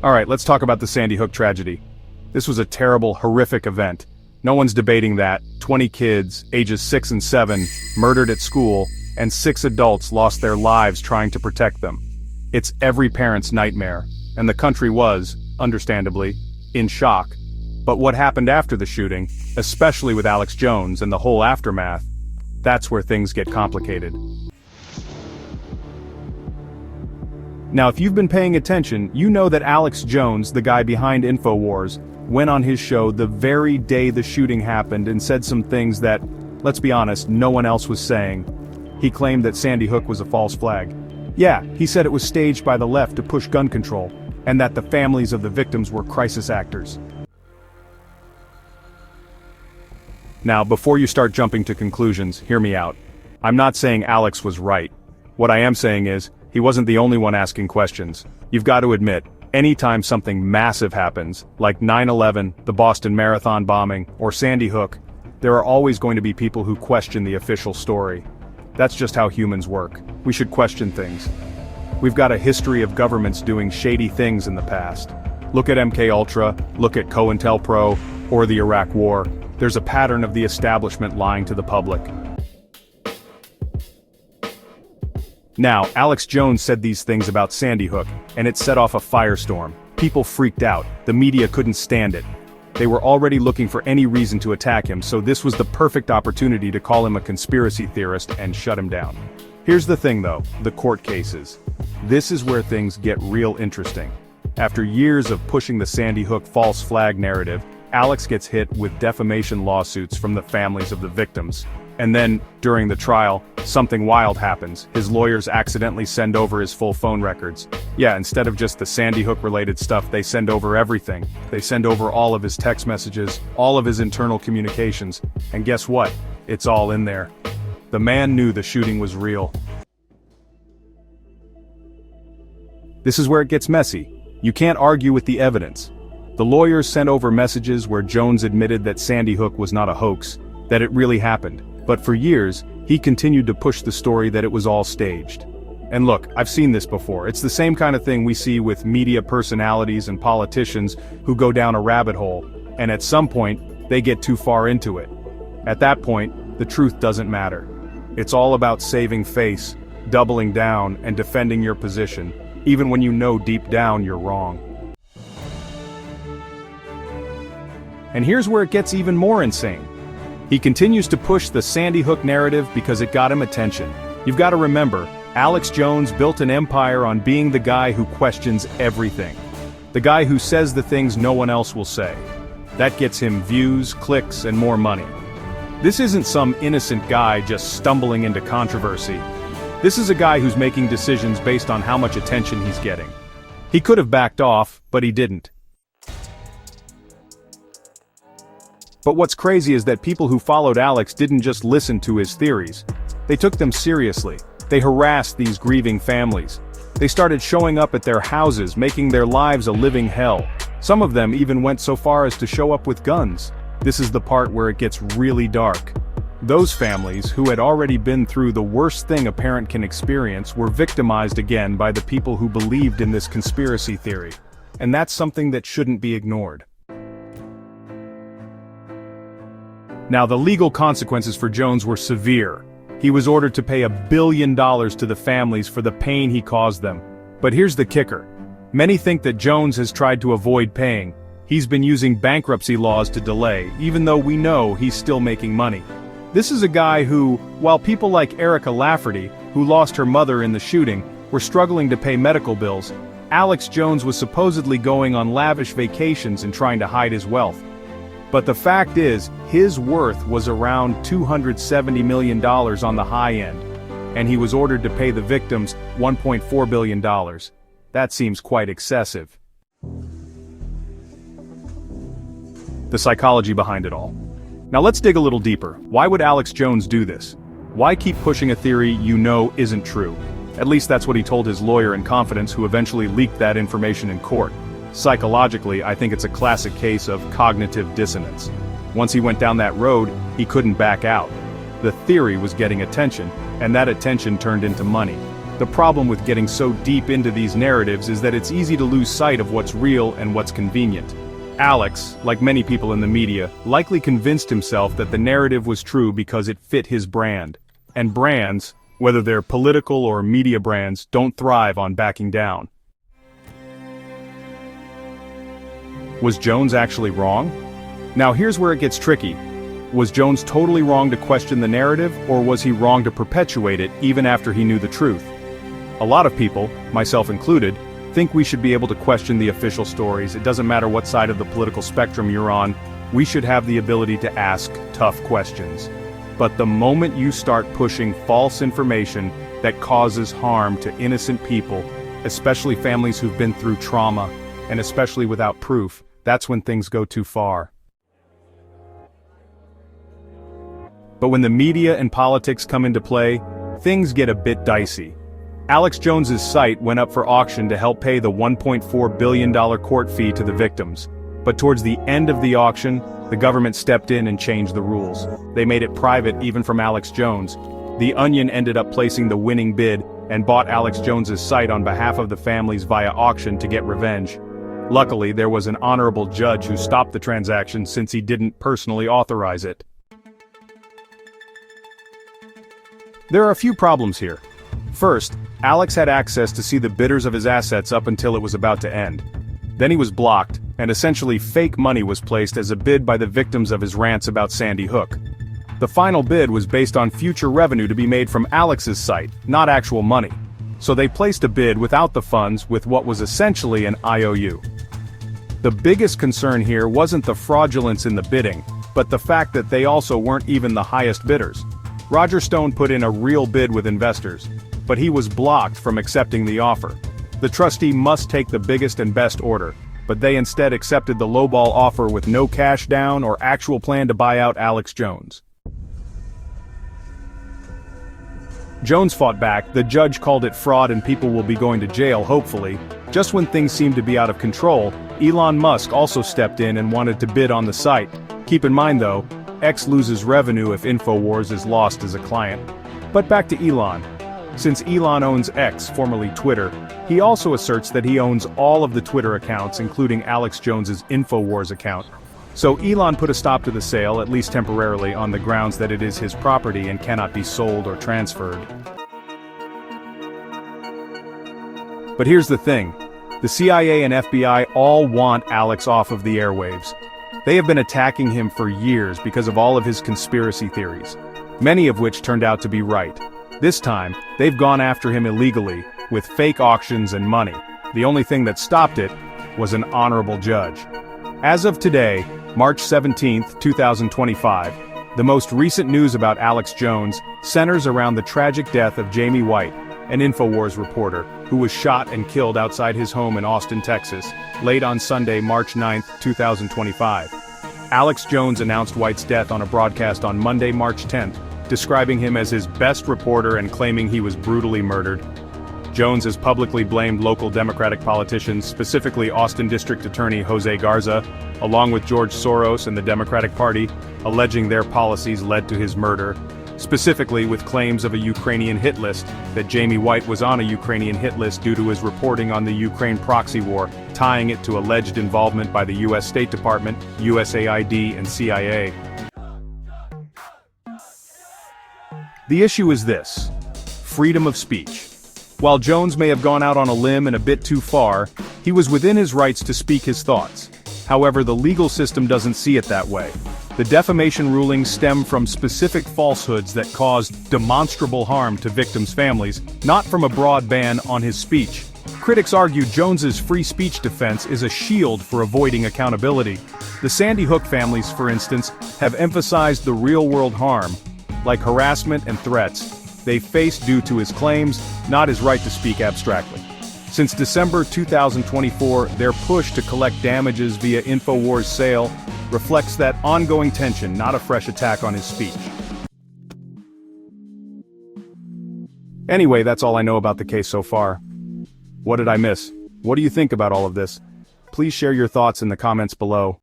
Alright, let's talk about the Sandy Hook tragedy. This was a terrible, horrific event. No one's debating that. 20 kids, ages 6 and 7, murdered at school, and 6 adults lost their lives trying to protect them. It's every parent's nightmare, and the country was, understandably, in shock. But what happened after the shooting, especially with Alex Jones and the whole aftermath, that's where things get complicated. Now, if you've been paying attention, you know that Alex Jones, the guy behind Infowars, went on his show the very day the shooting happened and said some things that, let's be honest, no one else was saying. He claimed that Sandy Hook was a false flag. Yeah, he said it was staged by the left to push gun control, and that the families of the victims were crisis actors. Now, before you start jumping to conclusions, hear me out. I'm not saying Alex was right. What I am saying is, he wasn't the only one asking questions. You've got to admit, anytime something massive happens, like 9/11, the Boston Marathon bombing, or Sandy Hook, there are always going to be people who question the official story. That's just how humans work. We should question things. We've got a history of governments doing shady things in the past. Look at MKUltra, look at COINTELPRO, or the Iraq War. There's a pattern of the establishment lying to the public. Now, Alex Jones said these things about Sandy Hook, and it set off a firestorm. People freaked out, the media couldn't stand it. They were already looking for any reason to attack him, so this was the perfect opportunity to call him a conspiracy theorist and shut him down. Here's the thing though, the court cases. This is where things get real interesting. After years of pushing the Sandy Hook false flag narrative, Alex gets hit with defamation lawsuits from the families of the victims. And then, during the trial, something wild happens. His lawyers accidentally send over his full phone records. Yeah, instead of just the Sandy Hook related stuff, they send over everything. They send over all of his text messages, all of his internal communications. And guess what? It's all in there. The man knew the shooting was real. This is where it gets messy. You can't argue with the evidence. The lawyers sent over messages where Jones admitted that Sandy Hook was not a hoax, that it really happened. But for years, he continued to push the story that it was all staged. And look, I've seen this before. It's the same kind of thing we see with media personalities and politicians who go down a rabbit hole, and at some point, they get too far into it. At that point, the truth doesn't matter. It's all about saving face, doubling down, and defending your position, even when you know deep down you're wrong. And here's where it gets even more insane. He continues to push the Sandy Hook narrative because it got him attention. You've got to remember, Alex Jones built an empire on being the guy who questions everything. The guy who says the things no one else will say. That gets him views, clicks, and more money. This isn't some innocent guy just stumbling into controversy. This is a guy who's making decisions based on how much attention he's getting. He could have backed off, but he didn't. But what's crazy is that people who followed Alex didn't just listen to his theories. They took them seriously. They harassed these grieving families. They started showing up at their houses, making their lives a living hell. Some of them even went so far as to show up with guns. This is the part where it gets really dark. Those families, who had already been through the worst thing a parent can experience, were victimized again by the people who believed in this conspiracy theory. And that's something that shouldn't be ignored. Now, the legal consequences for Jones were severe. He was ordered to pay $1 billion to the families for the pain he caused them. But here's the kicker. Many think that Jones has tried to avoid paying. He's been using bankruptcy laws to delay, even though we know he's still making money. This is a guy who, while people like Erica Lafferty, who lost her mother in the shooting, were struggling to pay medical bills, Alex Jones was supposedly going on lavish vacations and trying to hide his wealth. But the fact is, his worth was around $270 million on the high end, and he was ordered to pay the victims $1.4 billion. That seems quite excessive. The psychology behind it all. Now let's dig a little deeper. Why would Alex Jones do this? Why keep pushing a theory you know isn't true? At least that's what he told his lawyer in confidence, who eventually leaked that information in court. Psychologically, I think it's a classic case of cognitive dissonance. Once he went down that road, he couldn't back out. The theory was getting attention, and that attention turned into money. The problem with getting so deep into these narratives is that it's easy to lose sight of what's real and what's convenient. Alex, like many people in the media, likely convinced himself that the narrative was true because it fit his brand. And brands, whether they're political or media brands, don't thrive on backing down. Was Jones actually wrong? Now here's where it gets tricky. Was Jones totally wrong to question the narrative, or was he wrong to perpetuate it even after he knew the truth? A lot of people, myself included, think we should be able to question the official stories. It doesn't matter what side of the political spectrum you're on, we should have the ability to ask tough questions. But the moment you start pushing false information that causes harm to innocent people, especially families who've been through trauma, and especially without proof, that's when things go too far. But when the media and politics come into play, things get a bit dicey. Alex Jones's site went up for auction to help pay the $1.4 billion court fee to the victims. But towards the end of the auction, the government stepped in and changed the rules. They made it private even from Alex Jones. The Onion ended up placing the winning bid and bought Alex Jones's site on behalf of the families via auction to get revenge. Luckily, there was an honorable judge who stopped the transaction since he didn't personally authorize it. There are a few problems here. First, Alex had access to see the bidders of his assets up until it was about to end. Then he was blocked, and essentially fake money was placed as a bid by the victims of his rants about Sandy Hook. The final bid was based on future revenue to be made from Alex's site, not actual money. So they placed a bid without the funds with what was essentially an IOU. The biggest concern here wasn't the fraudulence in the bidding, but the fact that they also weren't even the highest bidders. Roger Stone put in a real bid with investors, but he was blocked from accepting the offer. The trustee must take the biggest and best order, but they instead accepted the lowball offer with no cash down or actual plan to buy out Alex Jones. Jones fought back. The judge called it fraud and people will be going to jail, hopefully. Just when things seemed to be out of control, Elon Musk also stepped in and wanted to bid on the site. Keep in mind though, X loses revenue if Infowars is lost as a client. But back to Elon. Since Elon owns X, formerly Twitter, he also asserts that he owns all of the Twitter accounts, including Alex Jones's Infowars account. So Elon put a stop to the sale, at least temporarily, on the grounds that it is his property and cannot be sold or transferred. But here's the thing. The CIA and FBI all want Alex off of the airwaves. They have been attacking him for years because of all of his conspiracy theories, many of which turned out to be right. This time, they've gone after him illegally, with fake auctions and money. The only thing that stopped it was an honorable judge. As of today, March 17, 2025, the most recent news about Alex Jones centers around the tragic death of Jamie White, an Infowars reporter, who was shot and killed outside his home in Austin, Texas, late on Sunday, March 9, 2025. Alex Jones announced White's death on a broadcast on Monday, March 10th, describing him as his best reporter and claiming he was brutally murdered. Jones has publicly blamed local Democratic politicians, specifically Austin District Attorney Jose Garza, along with George Soros and the Democratic Party, alleging their policies led to his murder, specifically with claims of a Ukrainian hit list, that Jamie White was on a Ukrainian hit list due to his reporting on the Ukraine proxy war, tying it to alleged involvement by the U.S. State Department, USAID, and CIA. The issue is this: freedom of speech. While Jones may have gone out on a limb and a bit too far, he was within his rights to speak his thoughts. However, the legal system doesn't see it that way. The defamation rulings stem from specific falsehoods that caused demonstrable harm to victims' families, not from a broad ban on his speech. Critics argue Jones's free speech defense is a shield for avoiding accountability. The Sandy Hook families, for instance, have emphasized the real-world harm, like harassment and threats, they faced due to his claims, not his right to speak abstractly. Since December 2024, their push to collect damages via Infowars sale reflects that ongoing tension, not a fresh attack on his speech. Anyway, that's all I know about the case so far. What did I miss? What do you think about all of this? Please share your thoughts in the comments below.